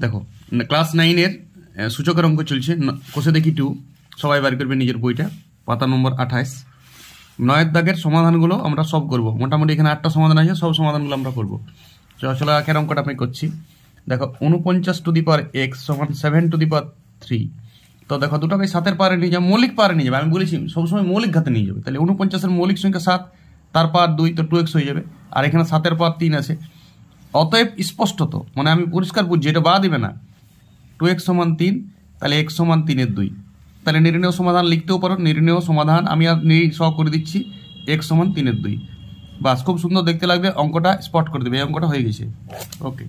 দেখো ক্লাস 9-এর সূচকের অঙ্ক চলছে, কোষে দেখি 2। সবাই বার করবে নিজের বইটা, পাতা নম্বর 28। 9-এর দাগের সমাধানগুলো আমরা সব করব। মোটামুটি এখানে 8টা সমাধান আছে, সব সমাধানগুলো আমরা করবো। চলো একের অঙ্কটা আমি করছি। দেখো 49 টু দি পাওয়ার x সমান 7 টু দি পাওয়ার 3। তো দেখো দুটোকে 7-এর পাওয়ারে নিয়ে যাবে, মৌলিক পাওয়ারে নিয়ে যাবে। আমি বলেছি সবসময় মৌলিক ঘাতে নিয়ে যাবে। তাহলে 49-এর মৌলিক সংখ্যা 7, তার পাওয়ার 2, তো 2x হয়ে যাবে। আর এখানে 7-এর পাওয়ার 3 আছে। অতএব স্পষ্টত, মানে আমি পরিষ্কার বুঝছি, এটা বাদ দিবে না। 2x সমান 3, তাহলে x সমান 3-এর 2। তাহলে নির্ণেয় সমাধান লিখতেও পারো। নির্ণেয় সমাধান আমি আর সহ করে দিচ্ছি, x সমান 3-এর 2। বাস, খুব সুন্দর দেখতে লাগবে, অঙ্কটা স্পট করে দেবে। এই অঙ্কটা হয়ে গেছে। ওকে,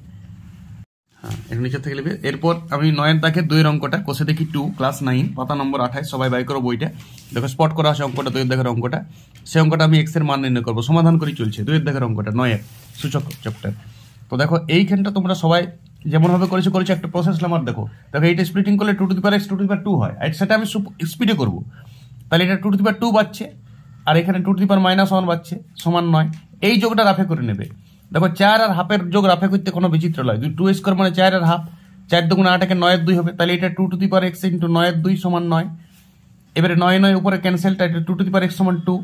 হ্যাঁ, এর নিচে থেকে নেবে। এরপর আমি 9-এর দাগের 2-এর অঙ্কটা, কোষে দেখি 2, ক্লাস 9, পাতা নম্বর 28। সবাই বাই করো বইটা। দেখো স্পট করা আছে অঙ্কটা, 2-এর দাগের অঙ্কটা। সেই অঙ্কটা আমি x এর মান নির্ণয় করবো, সমাধান করেই চলছে। 2-এর দাগের অঙ্কটা, 9-এর সূচক চ্যাপ্টার। তো দেখো এইখানটা তোমরা সবাই যেমনভাবে করেছো একটা প্রসেস আমার। দেখো এইটা স্প্লিটিং করলে 2 to the power x 2 to the power 2 হয়, আর সেটা আমি স্পিডে করবো। তাহলে এটা 2 টু দি পাওয়ার 2 বাচ্ছে, আর এখানে 2 টু দি পাওয়ার -1 বাচ্ছে, সমান 9। এই যোগটা রাফে করে নেবে। দেখো 4 আর হাফের যোগ রাফে করতে কোনো বিচিত্র নয়। 2 স্কোয়ার মানে 4 আর হাফ, 4 দুগুণ 8, 9-এর 2 হবে। তাহলে এটা 2 to the power x into 9-এর 2 সমান 9। এবারে 9 উপরে ক্যান্সেল, তাই 2 টু দি পাওয়ার x সমান 2,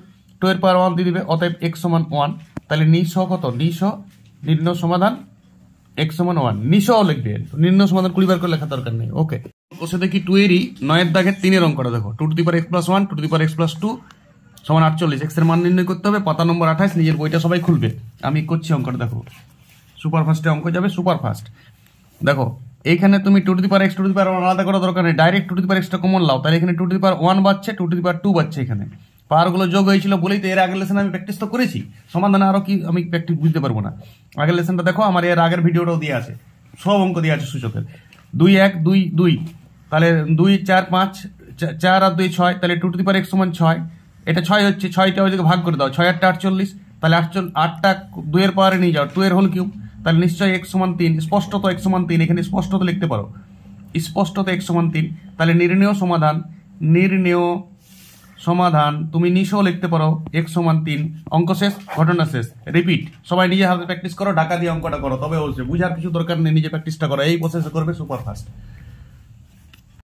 2 এর পাওয়ার 1 দিয়ে দিবে। অতএব x সমান 1। তাহলে নিঃস কত? নিঃস নির্ণয় সমাধান x সমান 1। নিঃসও লিখবে, নির্ণয় সমাধান 20 বার করে লেখা দরকার নেই। ওকে, ওসে দেখি 2-এরই 9-এর দাগের 3-এর অঙ্কটা। দেখো 2 to the power x plus 1, 2 to the power x plus 2 সমান 48। x এর মান নির্ণয় করতে হবে, পাতা নম্বর 28। নিজের বইটা সবাই খুলবে, আমি করছি অঙ্কটা। দেখো সুপার ফাস্টে অঙ্ক যাবে, সুপার ফাস্ট। দেখো এইখানে তুমি 2 to the power x 2 to the power 1 আলাদা করার দরকার নেই, direct 2 to the power x টা কমন লাও। তাহলে এখানে 2 to the power 1 বাচ্ছে, 2 to the power 2 বাচ্ছে। এখানে পাওয়ারগুলো যোগ হয়েছিল বলেই তো এর আগের লেসনে আমি প্র্যাকটিস তো করেছি। সমাধানে আরো কি আমি প্র্যাকটিস বুঝতে পারবো না? আগের লেসনটা দেখো, আমার এর আগের ভিডিওটাও দিয়ে আছে, সব অঙ্ক দিয়ে আছে সূচকের। 2 1 2 2, তাহলে 2 4 5, 4 আর 2 6, তাহলে 2 টু দি পাওয়ার x সমান 6। এটা 6 হচ্ছে, 6টা ওইদিকে ভাগ করে দাও, 6 8 48। তাহলে 8টা 2 এর পাওয়ারে নিয়ে যাও, 2 এর হোল কিউব। তাহলে নিশ্চয়ই x সমান 3। স্পষ্টত x সমান 3, এখানে স্পষ্টত লিখতে পারো, স্পষ্টত x সমান 3। তাহলে নির্ণেয় সমাধান, নির্ণেয় সমাধান তুমি নিশও লিখতে পারো, x সমান 3। অঙ্ক শেষ, ঘটনা শেষ। রিপিট, সবাই নিজে হাতে প্র্যাকটিস করো, ঢাকা দিয়ে অঙ্কটা করো, তবে হচ্ছে বুঝার কিছু দরকার নেই, নিজে প্র্যাকটিসটা করো। এই প্রসেসে করবে সুপার ফাস্ট।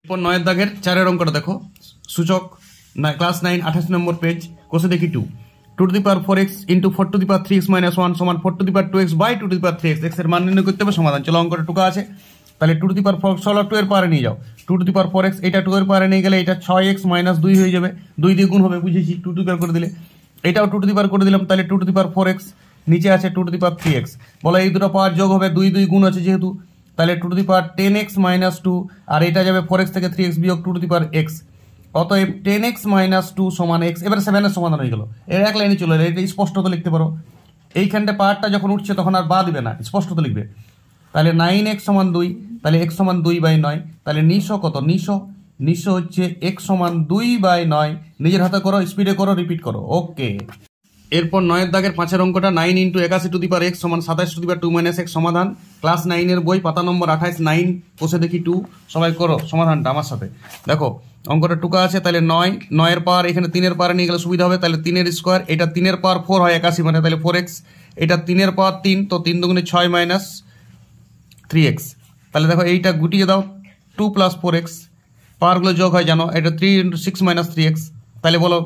এরপর 9-এর দাগের 4-এর অঙ্কটা দেখো, সূচক ক্লাস 9, 28 নম্বর পেজ, কোষে দেখি 2 to the power 4x into 4 to the power 3x minus 1 সমান 4 to the power 2x by 2 to the power 3x। x এর মান নির্ণয় করতে হবে, সমাধান। চলো অঙ্কটা টুকা আছে। তাহলে 2 টু দি পাওয়ার 4 ষোলো 2 এর পাওয়ারে নিয়ে যাও, 2 টু দি পাওয়ার 4x, এটা 2 এর পাওয়ারে নিয়ে গেলে এটা 6x মাইনাস 2 হয়ে যাবে, 2 দিয়ে গুণ হবে, বুঝেছি। 2 টু দি পাওয়ার করে দিলে এটাও 2 টু দি পাওয়ার করে দিলাম, তাহলে 2 টু দি পাওয়ার 4x, নিচে আছে 2 টু দি পাওয়ার 3x। বলো এই দুটো পাওয়ার যোগ হবে, 2 2 গুণ আছে যেহেতু, তাহলে 2 to the power 10x minus 2, আর এটা যাবে 4x থেকে 3x বিয়োগ 2 টু দি পাওয়ার x। অতএব 10x মাইনাস 2 সমান x। এবার 7-এর সমাধান হয়ে গেল, এর এক লাইনে চলে এলো। এটা স্পষ্টত লিখতে পারো। এইখানটা পাওয়ারটা যখন উঠছে তখন আর বা দিবে না, স্পষ্টত লিখবে। তাহলে 9x সমান 2, তাহলে x সমান 2/9। তাহলে নিঃস কত? নিঃস হচ্ছে x সমান 2/9। নিজের হাতে করো, স্পিডে করো, রিপিট করো। ওকে, এরপর 9-এর দাগের 5-এর অঙ্কটা, 9 into 81 two the power x সমান 27 two the power 2 minus x। সমাধান ক্লাস 9-এর বই, পাতা নম্বর 28, 9, কোষে দেখি 2। সবাই করো সমাধানটা আমার সাথে। দেখো অঙ্কটা টুকা আছে, তাহলে 9-এর পাওয়ার এখানে 3-এর পাওয়ারে নিয়ে গেলে সুবিধা হবে। তাহলে 3-এর স্কোয়ার, এটা 3-এর পাওয়ার 4 হয় 81 মানে, তাহলে 4x। এটা 3-এর পাওয়ার 3, তো 3 দুগুণে 6 মাইনাস 3x। তাহলে দেখো এইটা গুটিয়ে দাও, 2 প্লাস 4x, পাওয়ারগুলো যোগ হয় জানো, এটা 3 ইন্টু 6 মাইনাস 3x। তাহলে বলো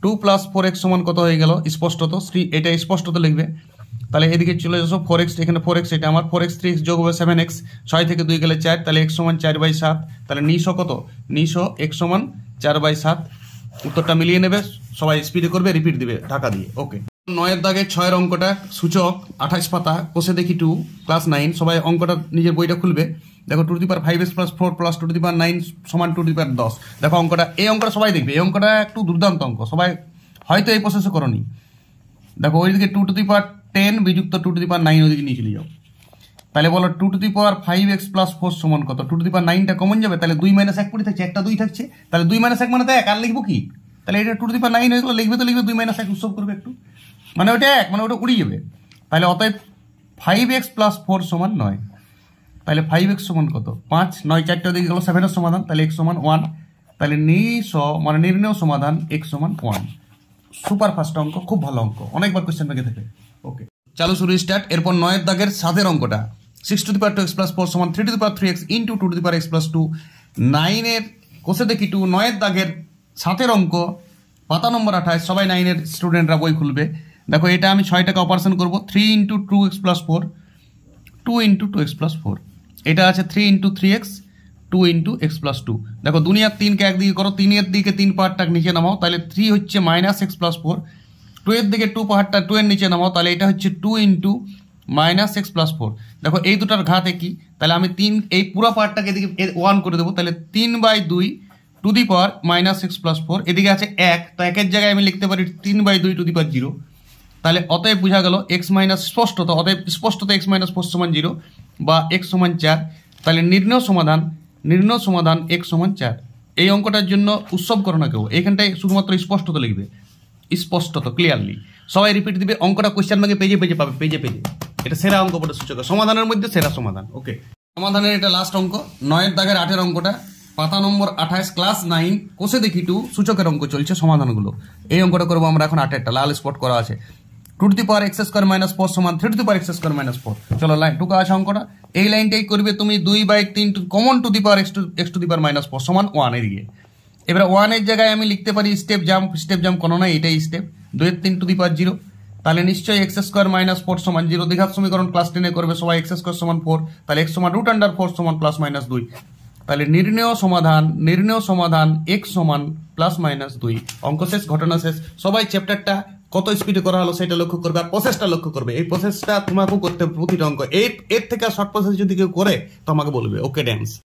2 প্লাস 4x সমান কত হয়ে গেল? স্পষ্টত এটা স্পষ্টত লিখবে। তাহলে এদিকে চলে যাবো 4x, এখানে 4x, এটা আমার 4x, 3x যোগ হবে 7x, 6 থেকে 2 গেলে 4, তাহলে x সমান 4/7। তাহলে নিঃস কত? নিঃস x সমান 4/7। উত্তরটা মিলিয়ে নেবে, সবাই স্পিডে করবে, রিপিট দিবে ঢাকা দিয়ে। ওকে, 9-এর দাগে 6-এর অঙ্কটা, সূচক 28 পাতা, কোষে দেখি 2, ক্লাস 9। সবাই অঙ্কটা নিজের বইটা খুলবে। দেখো 2 to the power 5x plus 4 plus 2 to the power 9 সমান 2 টু দি পাওয়ার 10। দেখো অঙ্কটা, এই অঙ্কটা সবাই দেখবে, এই অঙ্কটা একটু দুর্দান্ত অঙ্ক, সবাই হয়তো এই প্রসেসে করনি। দেখো ওইদিকে 2 to the power 10 বিযুক্ত 2 to the power 9 ওইদিকে নিয়ে চলে যাও। তাহলে বলো 2 to the power 5x plus 4 সমান কত? 2 টু দি পাওয়ার 9টা কমন যাবে, তাহলে 2 মাইনাস 1 পড়ে থাকছে, একটা 2 থাকছে, তাহলে 2 মাইনাস 1 মানে তো 1, আর লিখবো কি? তাহলে এটা 2 টু দি পাওয়ার 9 হয়ে গেল, লিখবে তো লিখবে 2 মাইনাস 1 উৎসব করবে একটু, মানে ওটা 1, মানে ওটা উড়িয়ে যাবে। তাহলে অতএব 5x প্লাস 4 সমান 9। তাহলে 5x সমান কত? 5, 9 4টা দিকে গেল, 7-এর সমাধান, তাহলে x সমান 1। তাহলে মানে নির্ণেয় সমাধান x সমান 1। সুপার ফাস্ট অঙ্ক, খুব ভালো অঙ্ক, অনেকবার কোশ্চেন ব্যাগে থেকে। ওকে, চালু শুরু, স্টার্ট। এরপর 9-এর দাগের 7-এর অঙ্কটা, 6 two the power 2x plus 4 সমান 3 two the power 3x into 2 to the power x plus 2। 9 এর কোষে দেখি 2 9 এর দাগের 7 অঙ্ক পাতা নম্বর 28। সবাই 9 এর স্টুডেন্টরা বই খুলবে। দেখো এটা আমি 6 টাকা অপারেশন করব। 3 into 2x plus 4 2 into 2x plus 4, এটা আছে 3 into 3x 2 into x plus 2। দেখো দুনিয়ার 3কে একদিকে করো, 3 এর দিকে 3 পাহাড়টা নিচে নামাও, তাহলে 3 হচ্ছে মাইনাস এক্স প্লাস 4। 2 এর দিকে 2 পাহাড়টা 2 এর নিচে নামাও, তাহলে এটা হচ্ছে 2 ইন্টু মাইনাস এক্স প্লাস 4। দেখো এই দুটার ঘাত একই, তাহলে আমি 3 এই পুরো পাহাড়টাকে এদিকে 1 করে দেবো, তাহলে 3/2 two the power minus x plus 4। এদিকে আছে 1, তো 1-এর জায়গায় আমি লিখতে পারি 3/2 টু দি পাওয়ার 0। তাহলে অতএব বোঝা গেল এক্স মাইনাস স্পষ্টত, অতএব স্পষ্টত এক্স মাইনাস 4 সমান 0 বা এক্স সমান 4। তাহলে নির্ণয় সমাধান এক্স সমান 4। এই অঙ্কটার জন্য উৎসব করো না কেউ, এখানটায় শুধুমাত্র স্পষ্টত লিখবে, স্পষ্টত ক্লিয়ারলি। সবাই রিপিট দিবে, অঙ্কটা কোয়েশ্চেন ব্যাগে পেজে পেজে পাবে, পেজে পেজে। এটা সেরা অঙ্ক বলে সূচক, সমাধানের মধ্যে সেরা সমাধান। ওকে, সমাধানের এটা লাস্ট অঙ্ক, 9 এর দাগের 8 অঙ্কটা, পাতা নম্বর 28, ক্লাস 9, কোষে দেখি 2, সূচকের অঙ্ক চলছে, সমাধানগুলো। এই অঙ্কটা করবো আমরা এখন 8-এরটা, লাল স্পট করা আছে। 2 to the power x square minus 4 সমান 3 two the power x square minus 4। চলো লাইন টুকা আছে অঙ্কটা, এই লাইনটাই করবে তুমি 2/3 common to the power x two the power minus 4 সমান 1 এদিকে। এবার 1 এর জায়গায় আমি লিখতে পারি স্টেপ জাম্প কোনো না, এটাই স্টেপ। 2/3 টু দি পাওয়ার 0, তাহলে নিশ্চয়ই এক্স স্কোয়ার মাইনাস 4 সমান 0। দ্বিঘাত সমীকরণ ক্লাস 10 করবে সবাই, এক্স স্কোয়ার সমান 4, তাহলে এক্স সমান √4 সমান প্লাস মাইনাস 2। তাহলে নির্ণেয় সমাধান এক্স সমান প্লাস মাইনাস 2। অঙ্ক শেষ, ঘটনা শেষ। সবাই চ্যাপ্টারটা কত স্পিডে করা হলো সেটা লক্ষ্য করবে, আর প্রসেসটা লক্ষ্য করবে। এই প্রসেসটা তোমাকেও করতে হবে প্রতিটা অঙ্ক। এর থেকে শর্ট প্রসেস যদি কেউ করে তো আমাকে বলবে। ওকে, ড্যান্স।